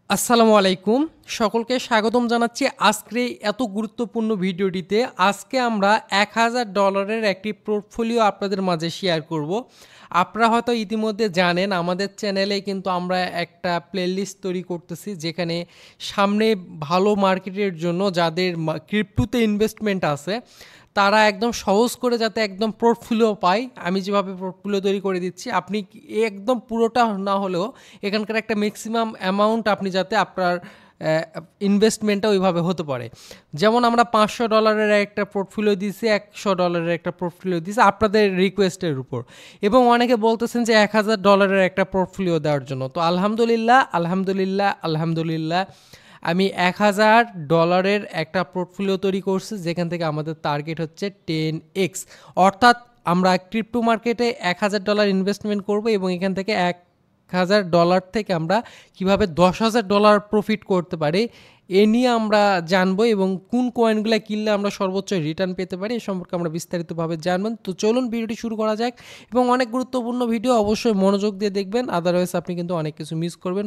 আসসালামু আলাইকুম। সকলকে স্বাগতম জানাচ্ছি আজকের এই এত গুরুত্বপূর্ণ ভিডিওটিতে। আজকে আমরা $১,০০০ একটি পোর্টফোলিও আপনাদের মাঝে শেয়ার করব। আপনারা হয়তো ইতিমধ্যে জানেন আমাদের চ্যানেলে কিন্তু আমরা একটা প্লেলিস্ট তৈরি করতেছি, যেখানে সামনে ভালো মার্কেটের জন্য যাদের ক্রিপ্টোতে ইনভেস্টমেন্ট আছে তারা একদম সহজ করে যাতে একদম পোর্টফোলিও পায়, আমি যেভাবে পোর্টফোলিও তৈরি করে দিচ্ছি, আপনি একদম পুরোটা না হলেও এখানকার একটা ম্যাক্সিমাম অ্যামাউন্ট আপনি যাতে আপনার ইনভেস্টমেন্টটা ওইভাবে হতে পারে। যেমন আমরা $500 একটা পোর্টফোলিও দিয়েছি, $100 একটা পোর্টফোলিও দিয়েছি আপনাদের রিকোয়েস্টের উপর, এবং অনেকে বলতেছেন যে $1,০০০ একটা পোর্টফোলিও দেওয়ার জন্য। তো আলহামদুলিল্লাহ আলহামদুলিল্লাহ আলহামদুলিল্লাহ আমি $1,০০০ একটা পোর্টফোলিও তৈরি করছি, যেখান থেকে আমাদের টার্গেট হচ্ছে 10x, অর্থাৎ আমরা ক্রিপ্টো মার্কেটে $1,০০০ ইনভেস্টমেন্ট করব এবং এখান থেকে $1,০০০ থেকে আমরা কিভাবে $10,000 প্রফিট করতে পারি এ নিয়ে আমরা জানবো, এবং কোন কয়েনগুলো কিনলে আমরা সর্বোচ্চ রিটার্ন পেতে পারি এ সম্পর্কে আমরা বিস্তারিতভাবে জানবেন। তো চলুন ভিডিওটি শুরু করা যাক, এবং অনেক গুরুত্বপূর্ণ ভিডিও, অবশ্যই মনোযোগ দিয়ে দেখবেন, আদারওয়াইজ আপনি কিন্তু অনেক কিছু মিস করবেন,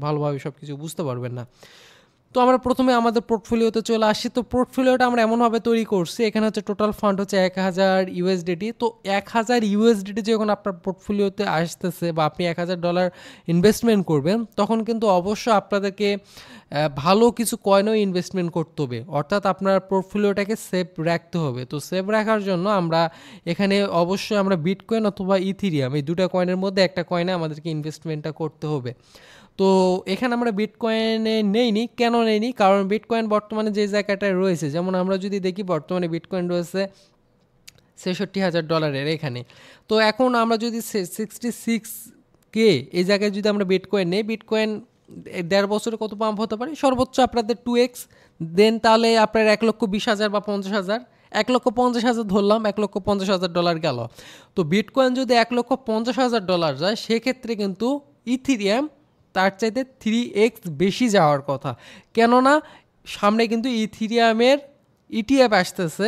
ভালোভাবে সব কিছু বুঝতে পারবেন না। তো আমরা প্রথমে আমাদের পোর্টফোলিওতে চলে আসি। তো পোর্টফোলিওটা আমরা এমনভাবে তৈরি করছি, এখানে হচ্ছে টোটাল ফান্ড হচ্ছে $1,000 তো $1,000 যখন আপনার পোর্টফোলিওতে আসতেছে বা আপনি $1,000 ইনভেস্টমেন্ট করবেন, তখন কিন্তু অবশ্যই আপনাদেরকে ভালো কিছু কয়েনও ইনভেস্টমেন্ট করতে হবে, অর্থাৎ আপনার পোর্টফোলিওটাকে সেফ রাখতে হবে। তো সেফ রাখার জন্য আমরা এখানে অবশ্যই আমরা বিটকয়েন অথবা ইথিরিয়াম, এই দুটো কয়েনের মধ্যে একটা কয়েনে আমাদেরকে ইনভেস্টমেন্টটা করতে হবে। তো এখানে আমরা বিটকয়েনে নেইনি, কেন নেইনি? কারণ বিটকয়েন বর্তমানে যে জায়গাটায় রয়েছে, যেমন আমরা যদি দেখি বর্তমানে বিটকয়েন রয়েছে $66,000 এখানে। তো এখন আমরা যদি 66K এই জায়গায় যদি আমরা বিটকয়েন নেই, বিটকয়েন 1.5 বছরে কত পাম্প হতে পারে? সর্বোচ্চ আপনাদের 2x, দেন তাহলে আপনার 1,20,000 বা 50,000, 1,50,000 ধরলাম, $1,50,000 গেল। তো বিটকয়েন যদি $1,50,000 যায়, সেক্ষেত্রে কিন্তু ইথিরিয়াম তার চাইতে 3x বেশি যাওয়ার কথা, কেননা সামনে কিন্তু ইথিরিয়ামের ইটিএফ আসতেছে,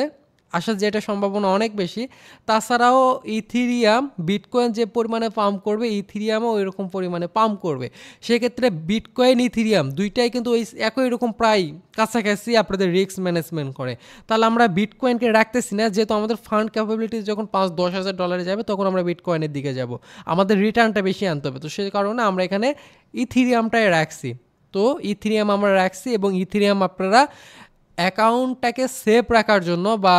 আসার যেটা সম্ভাবনা অনেক বেশি। তাছাড়াও ইথিরিয়াম বিটকয়েন যে পরিমাণে পাম্প করবে, ইথিরিয়ামও ওই রকম পরিমাণে পাম্প করবে। সেক্ষেত্রে বিটকয়েন ইথিরিয়াম দুইটাই কিন্তু ওই একই রকম প্রায় কাছাকাছি আপনাদের রিস্ক ম্যানেজমেন্ট করে। তাহলে আমরা বিটকয়েনকে রাখতেছি না, যেহেতু আমাদের ফান্ড ক্যাপাবিলিটি যখন $5,000-10,000 যাবে, তখন আমরা বিটকয়েনের দিকে যাব, আমাদের রিটার্নটা বেশি আনতে হবে। তো সেই কারণে আমরা এখানে ইথিরিয়ামটাই রাখছি। তো ইথিরিয়াম আমরা রাখছি, এবং ইথিরিয়াম আপনারা অ্যাকাউন্টটাকে সেফ রাখার জন্য বা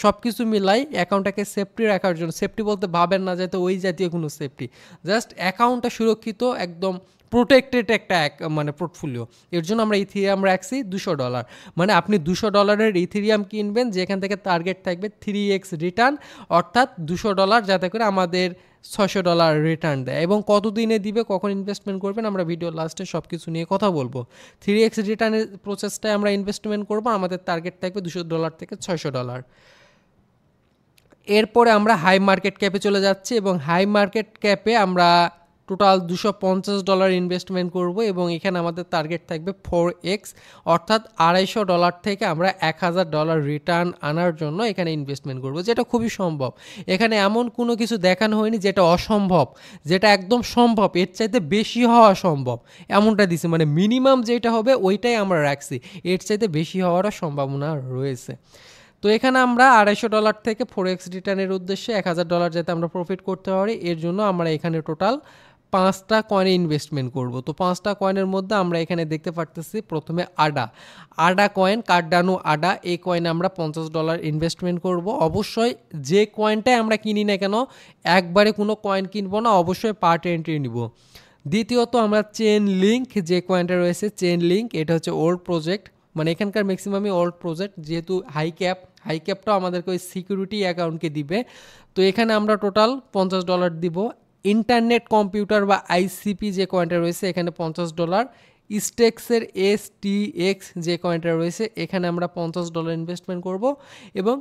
সব কিছু মিলাই অ্যাকাউন্টটাকে সেফটি রাখার জন্য, সেফটি বলতে ভাবেন না যাতে ওই জাতীয় কোনো সেফটি, জাস্ট অ্যাকাউন্টটা সুরক্ষিত, একদম প্রোটেক্টেড একটা মানে পোর্টফোলিও, এর জন্য আমরা ইথিরিয়াম রাখছি $200। মানে আপনি $200 ইথিরিয়াম কিনবেন, যেখান থেকে টার্গেট থাকবে 3x রিটার্ন, অর্থাৎ $200 যাতে করে আমাদের $600 রিটার্ন দেয়। এবং কতদিনে দিবে, কখন ইনভেস্টমেন্ট করবেন, আমরা ভিডিও লাস্টে সব কিছু নিয়ে কথা বলবো। 3x রিটার্নের প্রসেসটায় আমরা ইনভেস্টমেন্ট করবো, আমাদের টার্গেট থাকবে $200 থেকে $600। এরপরে আমরা হাই মার্কেট ক্যাপে চলে যাচ্ছি, এবং হাই মার্কেট ক্যাপে আমরা টোটাল $250 ইনভেস্টমেন্ট করব, এবং এখানে আমাদের টার্গেট থাকবে 4x, অর্থাৎ $250 থেকে আমরা $1,000 রিটার্ন আনার জন্য এখানে ইনভেস্টমেন্ট করব, যেটা খুবই সম্ভব। এখানে এমন কোনো কিছু দেখানো হয়নি যেটা অসম্ভব, যেটা একদম সম্ভব, এর চাইতে বেশি হওয়া সম্ভব, এমনটা দিছে। মানে মিনিমাম যেটা হবে ওইটাই আমরা রাখছি, এর চাইতে বেশি হওয়ারও সম্ভাবনা রয়েছে। তো এখানে আমরা $250 থেকে 4x রিটার্নের উদ্দেশ্যে $1,000 যাতে আমরা প্রফিট করতে পারি, এর জন্য আমরা এখানে টোটাল 5টা কয়েনে ইনভেস্টমেন্ট করব। তো 5টা কয়েনের মধ্যে আমরা এখানে দেখতে পারতেছি প্রথমে আডা কয়েন, কার্ডানো আডা, এই কয়েনে আমরা $50 ইনভেস্টমেন্ট করব। অবশ্যই যে কয়েনটাই আমরা কিনি না কেন, একবারে কোনো কয়েন কিনবো না, অবশ্যই পার্ট এন্ট্রি নিব। দ্বিতীয়ত আমরা চেন লিঙ্ক, যে কয়েনটা রয়েছে চেন লিঙ্ক, এটা হচ্ছে ওল্ড প্রজেক্ট, মানে এখানকার ম্যাক্সিমামই ওল্ড প্রজেক্ট, যেহেতু হাই ক্যাপটাও আমাদেরকে ওই সিকিউরিটি অ্যাকাউন্টকে দিবে। তো এখানে আমরা টোটাল $50 দিব। ইন্টারনেট কম্পিউটার বা আইসিপি যে কয়েনটা রয়েছে, এখানে $50। স্টেক্সের STX যে কয়েনটা রয়েছে, এখানে আমরা $50 ইনভেস্টমেন্ট করব, এবং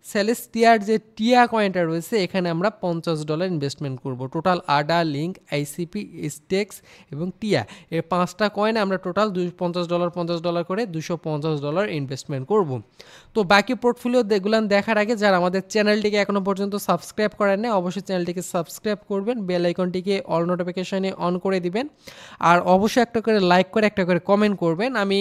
সেলেস্টিয়ার যে টিয়া কয়েনটা রয়েছে এখানে আমরা $50 ইনভেস্টমেন্ট করব। টোটাল আডা, লিঙ্ক, আইসিপি, স্টেক্স এবং টিয়া এই 5টা কয়েনে আমরা টোটাল $50 করে $250 ইনভেস্টমেন্ট করব। তো বাকি পোর্টফোলিও যেগুলো দেখার আগে যারা আমাদের চ্যানেলটিকে এখনও পর্যন্ত সাবস্ক্রাইব করেন না অবশ্যই চ্যানেলটিকে সাবস্ক্রাইব করবেন, বেল আইকনটিকে অল নোটিফিকেশনে অন করে দিবেন, আর অবশ্যই একটা করে লাইক করে একটা করে কমেন্ট করবেন। আমি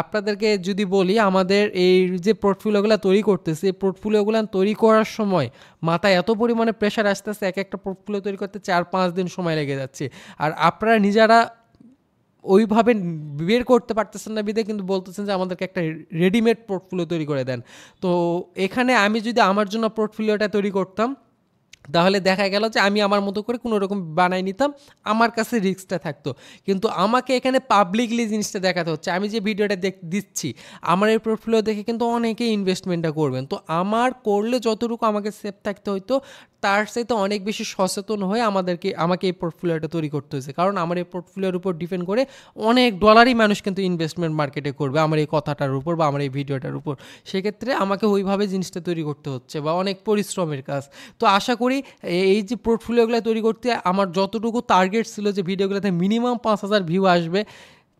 আপনাদেরকে যদি বলি আমাদের এই যে পোর্টফোলিওগুলো তৈরি করতেছি এই পোর্টফোলিওগুলো তৈরি করার সময় মাথায় এত পরিমাণে প্রেশার আসতেছে, এক একটা পোর্টফোলিও তৈরি করতে 4-5 দিন সময় লেগে যাচ্ছে, আর আপনারা নিজেরা ওইভাবে বের করতে পারতেছেন না বিধে কিন্তু বলতেছেন যে আমাদেরকে একটা রেডিমেড পোর্টফোলিও তৈরি করে দেন। তো এখানে আমি যদি আমার জন্য পোর্টফোলিওটা তৈরি করতাম তাহলে দেখা গেল যে আমি আমার মতো করে কোনো রকম বানাই নিতাম, আমার কাছে রিস্কটা থাকতো, কিন্তু আমাকে এখানে পাবলিকলি জিনিসটা দেখাতে হচ্ছে। আমি যে ভিডিওটা দিচ্ছি আমার এই পোর্টফোলিও দেখে কিন্তু অনেকেই ইনভেস্টমেন্টটা করবেন, তো আমার করলে যতটুকু আমাকে সেফ থাকতে হইতো তার সাথে অনেক বেশি সচেতন হয়ে আমাকে এই পোর্টফোলিওটা তৈরি করতে হয়েছে, কারণ আমার এই পোর্টফোলিওর উপর ডিপেন্ড করে অনেক ডলারই মানুষ কিন্তু ইনভেস্টমেন্ট মার্কেটে করবে আমার এই কথাটার উপর বা আমার এই ভিডিওটার উপর। সেক্ষেত্রে আমাকে ওইভাবে জিনিসটা তৈরি করতে হচ্ছে বা অনেক পরিশ্রমের কাজ। তো আশা করি এই যে পোর্টফোলিওগুলো তৈরি করতে আমার যতটুকু টার্গেট ছিল যে ভিডিওগুলোতে মিনিমাম 5,000 ভিউ আসবে,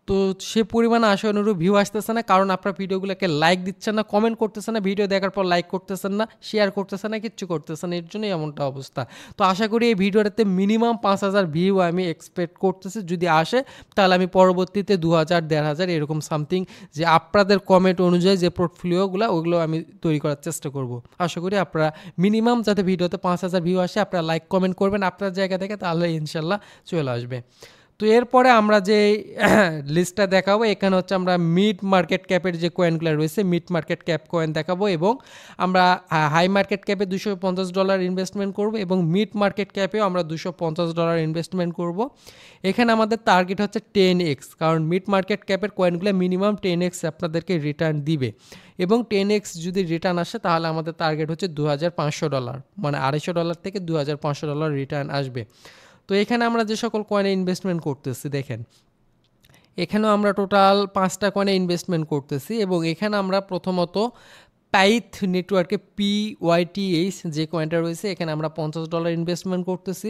তো সে পরিমাণে আসে অনুরূপ ভিউ আসতেছে না, কারণ আপনার ভিডিওগুলোকে লাইক দিচ্ছেন না, কমেন্ট করতেছেন না, ভিডিও দেখার পর লাইক করতেছেন না, শেয়ার করতেছেন না, কিচ্ছু করতেছেন না, এর জন্যই এমনটা অবস্থা। তো আশা করি এই ভিডিওটাতে মিনিমাম 5,000 ভিউ আমি এক্সপেক্ট করতেছি, যদি আসে তাহলে আমি পরবর্তীতে 2,000, 1,500 এরকম সামথিং যে আপনাদের কমেন্ট অনুযায়ী যে পোর্টফোলিওগুলো ওগুলো আমি তৈরি করার চেষ্টা করব। আশা করি আপনারা মিনিমাম যাতে ভিডিওতে 5,000 ভিউ আসে আপনারা লাইক কমেন্ট করবেন আপনার জায়গা থেকে, তাহলে ইনশাল্লাহ চলে আসবে। তো এরপরে আমরা যে লিস্টটা দেখাবো এখানে হচ্ছে আমরা মিড মার্কেট ক্যাপের যে কয়েনগুলো রয়েছে মিড মার্কেট ক্যাপ কয়েন দেখাবো, এবং আমরা হাই মার্কেট ক্যাপে $250 ইনভেস্টমেন্ট করব এবং মিড মার্কেট ক্যাপেও আমরা $250 ইনভেস্টমেন্ট করব। এখানে আমাদের টার্গেট হচ্ছে 10x, কারণ মিড মার্কেট ক্যাপের কয়েনগুলো মিনিমাম 10x আপনাদেরকে রিটার্ন দিবে, এবং 10x যদি রিটার্ন আসে তাহলে আমাদের টার্গেট হচ্ছে $2,500, মানে $250 থেকে $2,500 রিটার্ন আসবে। তো এখানে আমরা যে সকল কয়েনে ইনভেস্টমেন্ট করতেছি দেখেন, এখানেও আমরা টোটাল 5টা কয়েনে ইনভেস্টমেন্ট করতেছি, এবং এখানে আমরা প্রথমত পাইথ নেটওয়ার্কে PYTH যে কয়েনটা রয়েছে এখানে আমরা $50 ইনভেস্টমেন্ট করতেছি।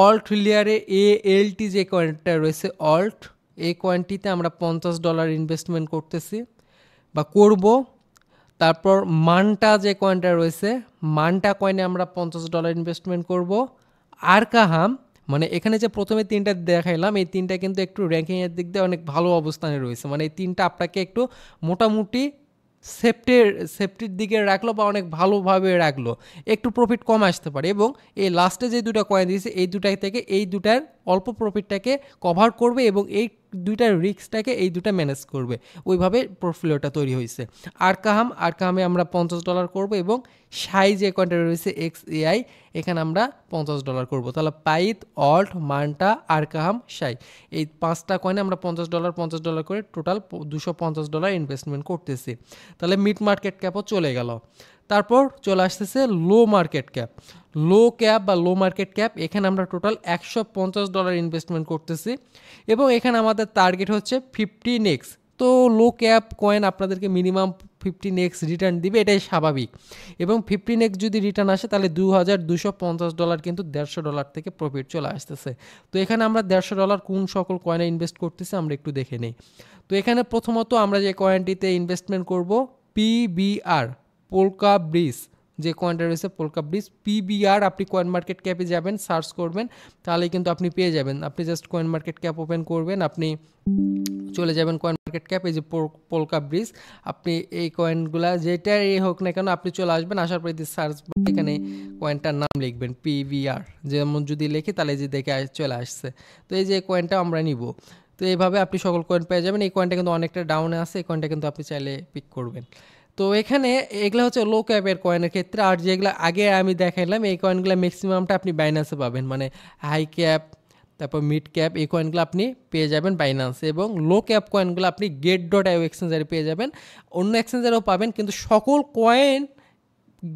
অল্ট লেয়ারে ALT যে কয়েনটা রয়েছে অল্ট, এই কয়েনটিতে আমরা $50 ইনভেস্টমেন্ট করতেছি বা করব। তারপর মানটা যে কয়েনটা রয়েছে মানটা কয়েনে আমরা $50 ইনভেস্টমেন্ট করব। আরকাহাম, মানে এখানে যে প্রথমে 3টা দেখাইলাম এই 3টা কিন্তু একটু র্যাঙ্কিংয়ের দিক দিয়ে অনেক ভালো অবস্থানে রয়েছে, মানে এই 3টা আপনাকে একটু মোটামুটি সেফটির দিকে রাখলো বা অনেক ভালোভাবে রাখলো, একটু প্রফিট কম আসতে পারে, এবং এই লাস্টে যে 2টা কয়েন দিয়েছে এই 2টাই থেকে এই 2টার অল্প প্রফিটটাকে কভার করবে এবং এই 2টার রিস্কটাকে এই 2টা ম্যানেজ করবে, ওইভাবে পোর্টফোলিওটা তৈরি হয়েছে। আরকাহামে আমরা $50 করব, এবং সাই যে কয়েনটা রয়েছে XAI এখানে আমরা $50 করব। তাহলে পাইথ, অল্ট, মান্টা, আরকাহাম, সাই এই 5টা কয়েনে আমরা $50 করে টোটাল $250 ইনভেস্টমেন্ট করতেছি। তাহলে মিড মার্কেট ক্যাপও চলে গেল। তারপর চলে আসতেছে লো মার্কেট ক্যাপ। লো মার্কেট ক্যাপ এখানে আমরা টোটাল $150 ইনভেস্টমেন্ট করতেছি, এবং এখানে আমাদের টার্গেট হচ্ছে 15x। তো লো ক্যাপ কয়েন আপনাদেরকে মিনিমাম 15x রিটার্ন দিবে, এটাই স্বাভাবিক, এবং 15x যদি রিটার্ন আসে তাহলে $2,250 কিন্তু $150 থেকে প্রফিট চলে আসতেছে। তো এখানে আমরা $150 কোন সকল কয়েনে ইনভেস্ট করতেছি আমরা একটু দেখে নিই। তো এখানে প্রথমত আমরা যে কয়েনটিতে ইনভেস্টমেন্ট করব PBR, পোলকা ব্রিজ যে কয়েনটা রয়েছে পোলকা ব্রিজ PBR, আপনি কয়েন মার্কেট ক্যাপে যাবেন সার্চ করবেন তাহলে কিন্তু আপনি পেয়ে যাবেন। আপনি just coin market cap open করবেন, আপনি চলে যাবেন কয়েন মার্কেট ক্যাপ, এই যে পোলকা ব্রিজ, আপনি এই কয়েনগুলা যেটাই হোক না কেন আপনি চলে আসবেন, আসার পরে সার্চ এখানে কয়েনটার নাম লিখবেন PBR, যেমন যদি লিখি তাহলে যে দেখে চলে আসছে। তো এই যে কয়েনটা আমরা নিব, তো এইভাবে আপনি সকল কয়েন পেয়ে যাবেন। এই কয়েনটা কিন্তু অনেকটা ডাউনে আছে, এই কয়েনটা কিন্তু আপনি চাইলে পিক করবেন। তো এখানে এগুলো হচ্ছে লো ক্যাপের কয়েনের ক্ষেত্রে, আর যেগুলো আগে আমি দেখাইলাম এই কয়েনগুলো ম্যাক্সিমামটা আপনি বাইন্যান্সে পাবেন, মানে হাই ক্যাপ তারপর মিড ক্যাপ এই কয়েনগুলো আপনি পেয়ে যাবেন বাইন্যান্সে, এবং লো ক্যাপ কয়েনগুলো আপনি get.io এক্সচেঞ্জারে পেয়ে যাবেন, অন্য এক্সচেঞ্জারেও পাবেন, কিন্তু সকল কয়েন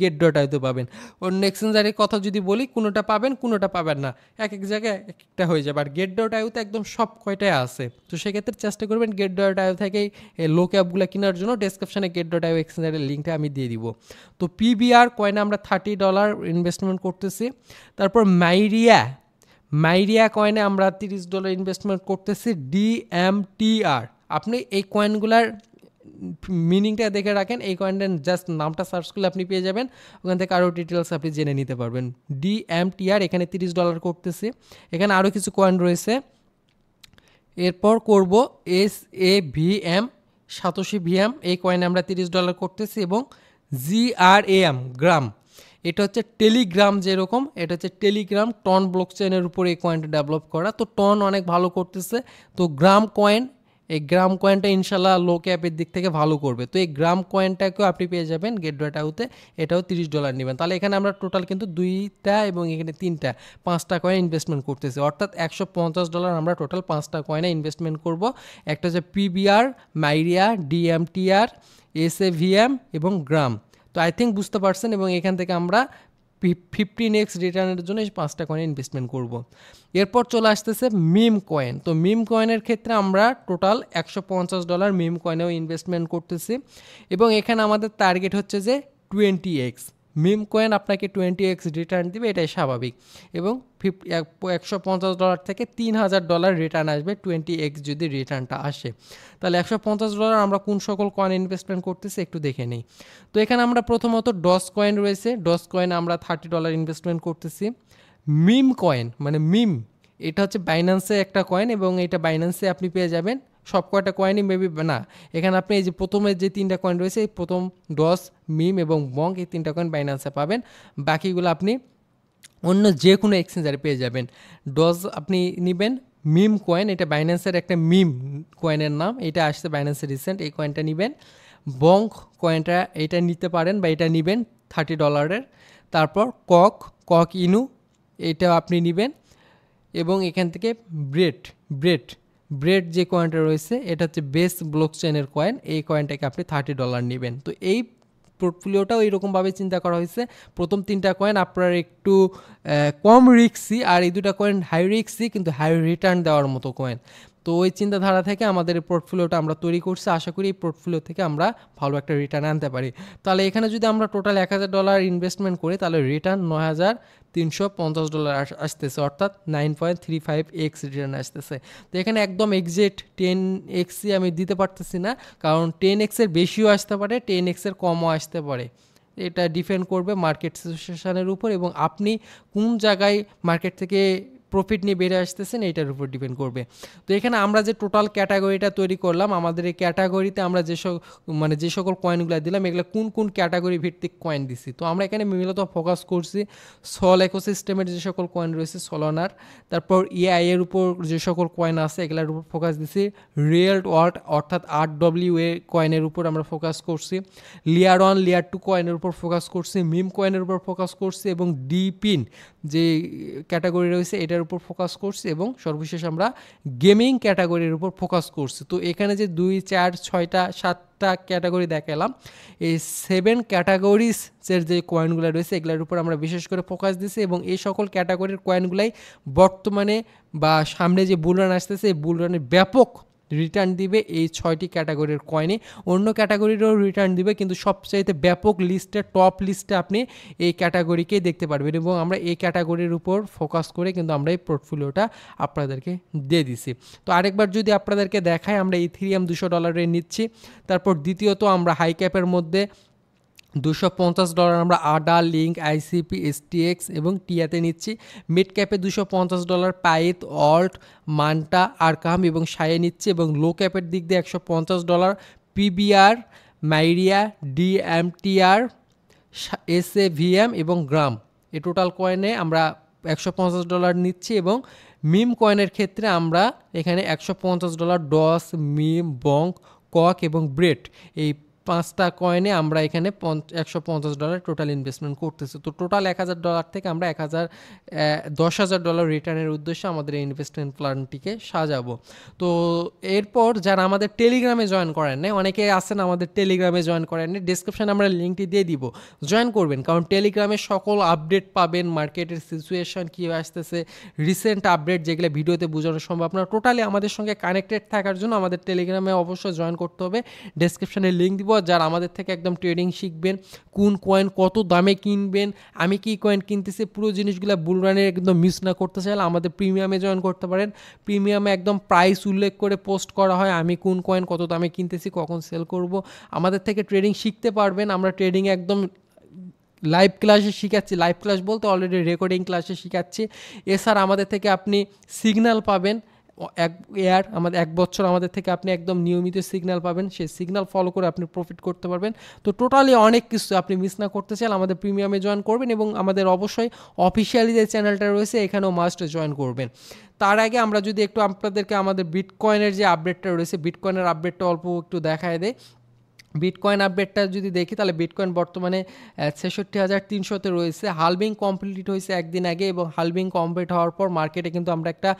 গেট ডট আইতে পাবেন। অন্য এক্সচেঞ্জারের কথা যদি বলি কোনোটা পাবেন কোনোটা পাবেন না, এক এক জায়গায় এক একটা হয়ে যাবে। আর গেট ডট আইতে একদম সব কয়টাই আছে, তো সেক্ষেত্রে চেষ্টা করবেন গেট ডট আইও থেকেই লো ক্যাপগুলো কেনার জন্য। ডেসক্রিপশনে গেট ডট আইও এক্সচেঞ্জারের লিঙ্কটা আমি দিয়ে দিব। তো পিবিআর কয়েনে আমরা $30 ইনভেস্টমেন্ট করতেছি। তারপর মাইরিয়া কয়েনে আমরা $30 ইনভেস্টমেন্ট করতেছি। ডিএমটিআর, আপনি এই কয়েনগুলার মিনিংটা দেখে রাখেন, এই কয়েনটার জাস্ট নামটা সার্চ করলে আপনি পেয়ে যাবেন, ওখান থেকে আরও ডিটেলস আপনি জেনে নিতে পারবেন। ডিএমটিআর এখানে $30 করতেছে। এখানে আরও কিছু কয়েন রয়েছে। এরপর করব SAVM, সাতোশি ভিএম, এই কয়েনে আমরা $30 করতেছি। এবং GRAM, গ্রাম, এটা হচ্ছে টেলিগ্রাম, যেরকম এটা হচ্ছে টেলিগ্রাম টন ব্লকচেনের উপর এই কয়েনটা ডেভেলপ করা। তো টন অনেক ভালো করতেছে, তো গ্রাম কয়েন, এই গ্রাম কয়েনটা ইনশাল্লাহ লো ক্যাপের দিক থেকে ভালো করবে। তো এই গ্রাম কয়েনটাকেও আপনি পেয়ে যাবেন গেট ডট আইতে, এটাও $30 নেবেন। তাহলে এখানে আমরা টোটাল কিন্তু 2টা এবং এখানে 3টা 5টা কয়েন ইনভেস্টমেন্ট করতেছি, অর্থাৎ $150 আমরা টোটাল 5টা কয়েনে ইনভেস্টমেন্ট করব। একটা হচ্ছে পিবিআর, মাইরিয়া, ডিএমটিআর, SAVM এবং গ্রাম। তো আই থিঙ্ক বুঝতে পারছেন, এবং এখান থেকে আমরা 15x রিটার্নের জন্য এই 5টা কয়েন ইনভেস্টমেন্ট করব। এরপর চলে আসতেছে মিম কয়েন। তো মিম কয়েনের ক্ষেত্রে আমরা টোটাল $150 মিম কয়েনেও ইনভেস্টমেন্ট করতেছি, এবং এখানে আমাদের টার্গেট হচ্ছে যে 20x। মিম কয়েন আপনাকে 20x রিটার্ন দিবে, এটাই স্বাভাবিক, এবং $150 থেকে $3000 রিটার্ন আসবে 20x যদি রিটার্নটা আসে। তাহলে $150 আমরা কোন সকল কয়েন ইনভেস্টমেন্ট করতেছি একটু দেখে নিই। তো এখানে আমরা প্রথমত ডস কয়েন রয়েছে, ডস কয়েন আমরা $30 ইনভেস্টমেন্ট করতেছি। মিম কয়েন মানে মিম, এটা হচ্ছে বাইন্যান্সে একটা কয়েন, এবং এটা বাইন্যান্সে আপনি পেয়ে যাবেন সব কয়টা কয়েনই মেবি না, এখানে আপনি এই যে প্রথমে যে 3টা কয়েন রয়েছে, এই প্রথম ডস, মিম এবং বঙ্ক, এই 3টা কয়েন বাইন্যান্সে পাবেন। বাকিগুলো আপনি অন্য যে কোনো এক্সচেঞ্জারে পেয়ে যাবেন। ডজ আপনি নেবেন, মিম কয়েন এটা বাইন্যান্সের একটা মিম কয়েনের নাম, এটা আসছে বাইন্যান্সের রিসেন্ট, এই কয়েনটা নেবেন। বঙ্ক কয়েনটা এটা নিতে পারেন বা এটা নেবেন $30। তারপর কক ইনু, এটা আপনি নেবেন। এবং এখান থেকে ব্রেড যে কয়েনটা রয়েছে, এটা হচ্ছে বেস ব্লকচেনের কয়েন, এই কয়েনটাকে আপনি $30 নেবেন। তো এই পোর্টফোলিওটাও এইরকমভাবে চিন্তা করা হয়েছে। প্রথম 3টা কয়েন আপনার একটু কম রিস্কি, আর এই 2টা কয়েন হাই রিস্কি কিন্তু হাই রিটার্ন দেওয়ার মতো কয়েন। তো ওই চিন্তাধারা থেকে আমাদের এই পোর্টফোলিওটা আমরা তৈরি করছি। আশা করি এই পোর্টফোলিও থেকে আমরা ভালো একটা রিটার্ন আনতে পারি। তাহলে এখানে যদি আমরা টোটাল $1000 ইনভেস্টমেন্ট করি, তাহলে রিটার্ন $9350 আসতেছে, অর্থাৎ 9.35x রিটার্ন আসতেছে। তো এখানে একদম এক্সাক্ট 10xই আমি দিতে পারতেছি না, কারণ 10xের বেশিও আসতে পারে, 10xের কমও আসতে পারে। এটা ডিপেন্ড করবে মার্কেট সিচুয়েশনের উপর, এবং আপনি কোন জায়গায় মার্কেট থেকে প্রফিট নিয়ে বেড়ে আসতেছেন এইটার উপর ডিপেন্ড করবে। তো এখানে আমরা যে টোটাল ক্যাটাগরিটা তৈরি করলাম, আমাদের এই ক্যাটাগরিতে আমরা যে সকল কয়েনগুলো দিলাম, এগুলো কোন কোন ক্যাটাগরি ভিত্তিক কয়েন দিছি। তো আমরা এখানে মূলত ফোকাস করছি সল ইকোসিস্টেমের যে সকল কয়েন রয়েছে, সলোনার, তারপর এআই এর উপর যে সকল কয়েন আছে এগুলোর উপর ফোকাস দিছি। রিয়েল ওয়ার্ল্ড অর্থাৎ RWA কয়েনের উপর আমরা ফোকাস করছি। লেয়ার 1 লেয়ার 2 কয়েনের উপর ফোকাস করছি, মিম কয়েনের উপর ফোকাস করছি, এবং ডিপিন যে ক্যাটাগরি রয়েছে এটার উপর ফোকাস করছি, এবং সর্বশেষ আমরা গেমিং ক্যাটাগরির উপর ফোকাস করছি। তো এখানে যে 2, 4, 6টা 7টা ক্যাটাগরি দেখালাম, এই 7 ক্যাটাগরিজের যে কয়েনগুলো রয়েছে এগুলোর উপর আমরা বিশেষ করে ফোকাস দিছি, এবং এই সকল ক্যাটাগরির কয়েনগুলাই বর্তমানে বা সামনে যে বুলরান আসতেছে এই বুলরানের ব্যাপক রিটার্ন দিবে এই 6টি ক্যাটাগরির কয়েনে। অন্য ক্যাটাগরিরও রিটার্ন দিবে, কিন্তু সবচাইতে ব্যাপক লিস্টে টপ লিস্টে আপনি এই ক্যাটাগরিকেই দেখতে পারবেন, এবং আমরা এই ক্যাটাগরির উপর ফোকাস করে কিন্তু আমরা এই পোর্টফোলিওটা আপনাদেরকে দিয়ে দিছি। তো আরেকবার যদি আপনাদেরকে দেখাই, আমরা ইথেরিয়াম $200 নিচ্ছি। তারপর দ্বিতীয়ত আমরা হাই ক্যাপের মধ্যে $250 আমরা আডা, লিঙ্ক, আইসিপি, STX এবং টিয়াতে নিচ্ছি। Mid ক্যাপে $250 Paith, alt, manta, Arkam এবং সায়ে নিচ্ছি, এবং লো ক্যাপের দিক দিয়ে $150 পিবিআর, মাইরিয়া, ডিএমটিআর, SAVM এবং গ্রাম। এই টোটাল কয়েনে আমরা $150 নিচ্ছি, এবং মিম কয়েনের ক্ষেত্রে আমরা এখানে $150 ডস, মিম, বঙ্ক, কক এবং ব্রেড, এই 5টা কয়েনে আমরা এখানে $150 টোটাল ইনভেস্টমেন্ট করতেছি। তো টোটাল $1000 থেকে আমরা $10,000 রিটার্নের উদ্দেশ্যে আমাদের এই ইনভেস্টমেন্ট প্ল্যানটিকে সাজাবো। তো এরপর যারা আমাদের টেলিগ্রামে জয়েন করেন না, অনেকে আছেন আমাদের টেলিগ্রামে জয়েন করেন না, ডিসক্রিপশানে আমরা লিঙ্কটি দিয়ে দিব, জয়েন করবেন। কারণ টেলিগ্রামে সকল আপডেট পাবেন, মার্কেটের সিচুয়েশন কী আসতেছে, রিসেন্ট আপডেট যেগুলো ভিডিওতে বোঝানো সম্ভব না, টোটালি আমাদের সঙ্গে কানেক্টেড থাকার জন্য আমাদের টেলিগ্রামে অবশ্যই জয়েন করতে হবে। ডেসক্রিপশানে লিঙ্ক দিব। যারা আমাদের থেকে একদম ট্রেডিং শিখবেন, কোন কয়েন কত দামে কিনবেন, আমি কি কয়েন কিনতেছি, পুরো জিনিসগুলো বুলরানের একদম মিস না করতে চাইলে আমাদের প্রিমিয়ামে জয়েন করতে পারেন। প্রিমিয়ামে একদম প্রাইস উল্লেখ করে পোস্ট করা হয়, আমি কোন কয়েন কত দামে কিনতেছি, কখন সেল করব। আমাদের থেকে ট্রেডিং শিখতে পারবেন। আমরা ট্রেডিং একদম লাইভ ক্লাসে শিখাচ্ছি, লাইভ ক্লাস বলতে অলরেডি রেকর্ডিং ক্লাসে শিখাচ্ছি। এছাড়া আমাদের থেকে আপনি সিগন্যাল পাবেন, আমাদের 1 বছর আমাদের থেকে আপনি একদম নিয়মিত সিগন্যাল পাবেন, সেই সিগন্যাল ফলো করে আপনি প্রফিট করতে পারবেন। তো টোটালি অনেক কিছু আপনি মিস না করতে চান, আমাদের প্রিমিয়ামে জয়েন করবেন এবং আমাদের অবশ্যই অফিসিয়ালি যে চ্যানেলটা রয়েছে এখানেও মাস্ট জয়েন করবেন। তার আগে আমরা যদি একটু আপনাদেরকে আমাদের বিটকয়েনের যে আপডেটটা রয়েছে, বিটকয়েনের আপডেটটা অল্প একটু দেখায় দেয়। বিটকয়েন আপডেটটা যদি দেখি তাহলে বিটকয়েন বর্তমানে 66,300-তে রয়েছে। হালভিং কমপ্লিট হয়েছে একদিন আগে এবং হালভিং কমপ্লিট হওয়ার পর মার্কেটে কিন্তু আমরা একটা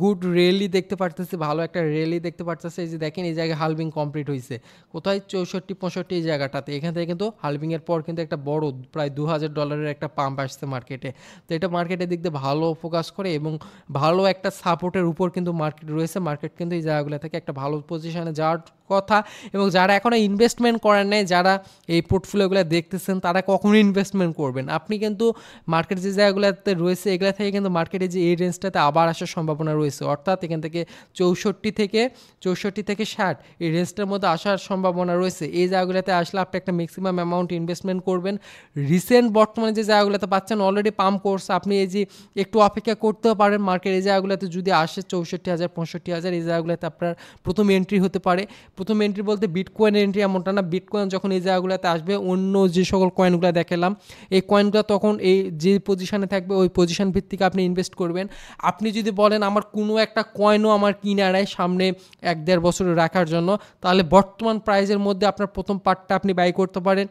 গুড র্যালি দেখতে পারতেছি, ভালো একটা র্যালি দেখতে পারতেছি। এই যে দেখেন এই জায়গায় হালভিং কমপ্লিট হয়েছে কোথায়, 64-65 এই জায়গাটাতে। এখান থেকে কিন্তু হালভিংয়ের পর কিন্তু একটা বড় প্রায় $2,000 একটা পাম্প আসছে মার্কেটে। তো এটা মার্কেটের দিক দিয়ে ভালো ফোকাস করে এবং ভালো একটা সাপোর্টের উপর কিন্তু মার্কেট রয়েছে। মার্কেট কিন্তু এই জায়গাগুলো থেকে একটা ভালো পজিশনে যাওয়ার কথা। এবং যারা এখনও ইনভেস্টমেন্ট করেন নাই, যারা এই পোর্টফোলিওগুলো দেখতেছেন, তারা কখনো ইনভেস্টমেন্ট করবেন। আপনি কিন্তু মার্কেট যে জায়গাগুলোতে রয়েছে এগুলো থেকে কিন্তু মার্কেটে যে এই রেঞ্জটাতে আবার আসার সম্ভাবনা রয়েছে, অর্থাৎ এখান থেকে 64 থেকে 60 এই রেঞ্জটার মধ্যে আসার সম্ভাবনা রয়েছে। এই জায়গাগুলোতে আসলে আপনি একটা ম্যাক্সিমাম অ্যামাউন্ট ইনভেস্টমেন্ট করবেন। রিসেন্ট বর্তমানে যে জায়গাগুলোতে পাচ্ছেন অলরেডি পাম্প কোর্স, আপনি এই যে একটু অপেক্ষা করতেও পারেন। মার্কেট এই জায়গাগুলোতে যদি আসে 64,000 65,000 এই জায়গাগুলোতে আপনার প্রথম এন্ট্রি হতে পারে। প্রথম এন্ট্রি বলতে বিটকয়েনের এন্ট্রি এমনটা না, বিটকয়েন যখন এই জায়গাগুলোতে আসবে অন্য যে সকল কয়েনগুলো দেখালাম এই কয়েনগুলো তখন এই যে পজিশনে থাকবে ওই পজিশন ভিত্তিক আপনি ইনভেস্ট করবেন। আপনি যদি বলেন আমার কোনো একটা কয়েনও আমার কিনে নেয় সামনে 1-1.5 বছর রাখার জন্য, তাহলে বর্তমান প্রাইসের মধ্যে আপনার প্রথম পার্টটা আপনি বাই করতে পারেন।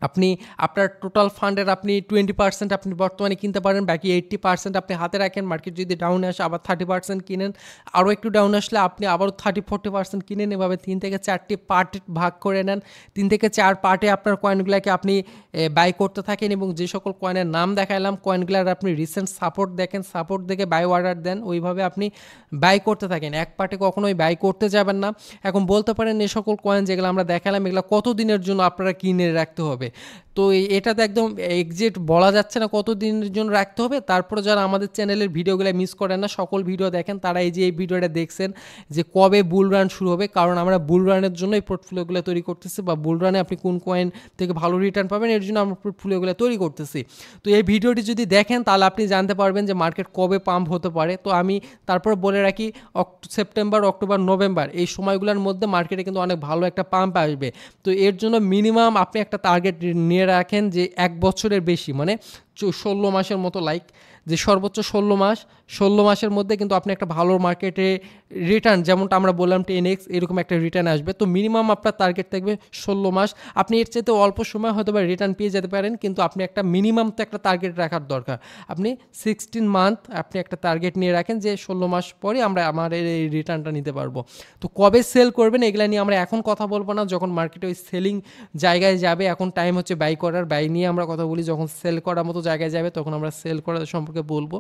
আপনি আপনার টোটাল ফান্ডের আপনি 20% আপনি বর্তমানে কিনতে পারেন, বাকি 80% আপনি হাতে রাখেন। মার্কেট যদি ডাউনে আসে আবার 30% কিনেন, আরও একটু ডাউন আসলে আপনি আবারও 30-40% কিনেন। এভাবে 3 থেকে 4টি পার্টে ভাগ করে নেন। 3 থেকে 4 পার্টে আপনার কয়েনগুলোকে আপনি বাই করতে থাকেন এবং যে সকল কয়েনের নাম দেখালাম কয়েনগুলোর আপনি রিসেন্ট সাপোর্ট দেখেন, সাপোর্ট দেখে বাই অর্ডার দেন, ওইভাবে আপনি বাই করতে থাকেন। এক পার্টে কখনোই বাই করতে যাবেন না। এখন বলতে পারেন এই সকল কয়েন যেগুলো আমরা দেখালাম এগুলো কত দিনের জন্য আপনারা কিনে রাখতে হবে। তো এটাতে একদম এক্সাক্ট বলা যাচ্ছে না কত দিনের জন্য রাখতে হবে। তারপরে যারা আমাদের চ্যানেলের ভিডিওগুলো মিস করেন না, সকল ভিডিও দেখেন, তারা এই যে এই ভিডিওটা দেখছেন যে কবে বুল রান শুরু হবে, কারণ আমরা বুল রানের জন্য এই পোর্টফোলিওগুলো তৈরি করতেছি, বা বুল রানে আপনি কোন কয়েন থেকে ভালো রিটার্ন পাবেন এর জন্য আমরা পোর্টফোলিওগুলো তৈরি করতেছি। তো এই ভিডিওটি যদি দেখেন তাহলে আপনি জানতে পারবেন যে মার্কেট কবে পাম্প হতে পারে। তো আমি তারপর বলে রাখি সেপ্টেম্বর, অক্টোবর, নভেম্বর এই সময়গুলোর মধ্যে মার্কেটে কিন্তু অনেক ভালো একটা পাম্প আসবে। তো এর জন্য মিনিমাম আপনি একটা টার্গেট নিয়ে রাখেন যে 1 বছরের বেশি, মানে 16 মাসের মতো, লাইক যে সর্বোচ্চ 16 মাসের মধ্যে কিন্তু আপনি একটা ভালো মার্কেটে রিটার্ন, যেমনটা আমরা বললাম 10x এরকম একটা রিটার্ন আসবে। তো মিনিমাম আপনার টার্গেট থাকবে 16 মাস। আপনি এর চাইতে অল্প সময় হয়তো বা রিটার্ন পেয়ে যেতে পারেন, কিন্তু আপনি একটা মিনিমাম তো একটা টার্গেট রাখার দরকার। আপনি 16 মান্থ আপনি একটা টার্গেট নিয়ে রাখেন যে 16 মাস পরে আমরা আমাদের এই রিটার্নটা নিতে পারবো। তো কবে সেল করবেন এগুলো নিয়ে আমরা এখন কথা বলবো না, যখন মার্কেটে ওই সেলিং জায়গায় যাবে। এখন টাইম হচ্ছে বাই করার, বাই নিয়ে আমরা কথা বলি। যখন সেল করার মতো জায়গায় যাবে তখন আমরা সেল করার সম্পর্কে বলবো,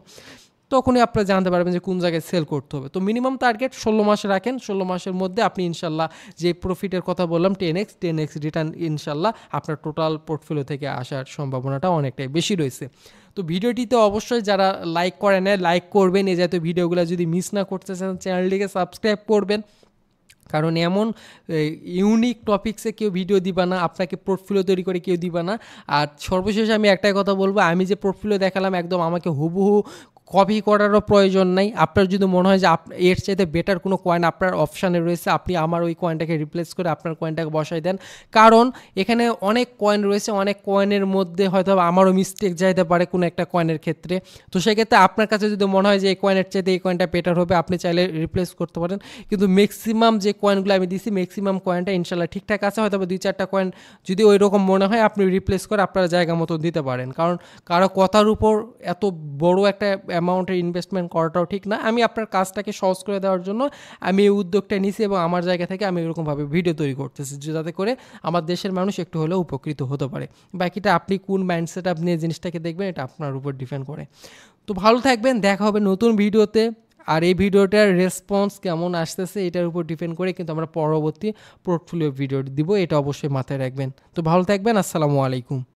তখনই আপনারা জানতে পারবেন যে কোন জায়গায় সেল করতে হবে। তো মিনিমাম টার্গেট 16 মাস রাখেন। 16 মাসের মধ্যে আপনি ইনশাল্লাহ যে প্রফিটের কথা বললাম 10x রিটার্ন ইনশাল্লাহ আপনার টোটাল পোর্টফোলিও থেকে আসার সম্ভাবনাটা অনেকটাই বেশি রয়েছে। তো ভিডিওটিতে অবশ্যই যারা লাইক করে নেয় লাইক করবেন, এই জাতীয় ভিডিওগুলো যদি মিস না করতে চান চ্যানেলটিকে সাবস্ক্রাইব করবেন, কারণ এমন ইউনিক টপিক্সে কেউ ভিডিও দিবা না, আপনাকে পোর্টফোলিও তৈরি করে কেউ দিবা না। আর সর্বশেষে আমি একটাই কথা বলবো, আমি যে পোর্টফোলিও দেখালাম একদম আমাকে হুবহু কপি করারও প্রয়োজন নাই। আপনার যদি মনে হয় যে এর চাইতে বেটার কোনো কয়েন আপনার অপশানে রয়েছে, আপনি আমার ওই কয়েনটাকে রিপ্লেস করে আপনার কয়েনটাকে বসাই দেন। কারণ এখানে অনেক কয়েন রয়েছে, অনেক কয়েনের মধ্যে হয়তো আমারও মিস্টেক যাইতে পারে কোনো একটা কয়েনের ক্ষেত্রে। তো সেক্ষেত্রে আপনার কাছে যদি মনে হয় যে এই কয়েনের চাইতে এই কয়েনটা বেটার হবে, আপনি চাইলে রিপ্লেস করতে পারেন। কিন্তু ম্যাক্সিমাম যে কয়েনগুলো আমি দিছি, ম্যাক্সিমাম কয়েনটা ইনশাল্লাহ ঠিকঠাক আছে। হয়তো 2-4টা কয়েন যদি ওই রকম মনে হয়, আপনি রিপ্লেস করে আপনার জায়গা মতো দিতে পারেন। কারণ কারো কথার উপর এত বড় একটা অ্যামাউন্টের ইনভেস্টমেন্ট করাটাও ঠিক না। আমি আপনার কাজটাকে সহজ করে দেওয়ার জন্য আমি এই উদ্যোগটা নিছি এবং আমার জায়গা থেকে আমি এরকমভাবে ভিডিও তৈরি করতেছি, যাতে করে আমার দেশের মানুষ একটু হলেও উপকৃত হতে পারে। বাকিটা আপনি কোন মাইন্ডসেট আপনি এই জিনিসটাকে দেখবেন, এটা আপনার উপর ডিপেন্ড করে। তো ভালো থাকবেন, দেখা হবে নতুন ভিডিওতে। আর এই ভিডিওটার রেসপন্স কেমন আসতেছে এটার উপর ডিপেন্ড করে কিন্তু আমরা পরবর্তী পোর্টফোলিও ভিডিও দিব, এটা অবশ্যই মাথায় রাখবেন। তো ভালো থাকবেন, আসসালামু আলাইকুম।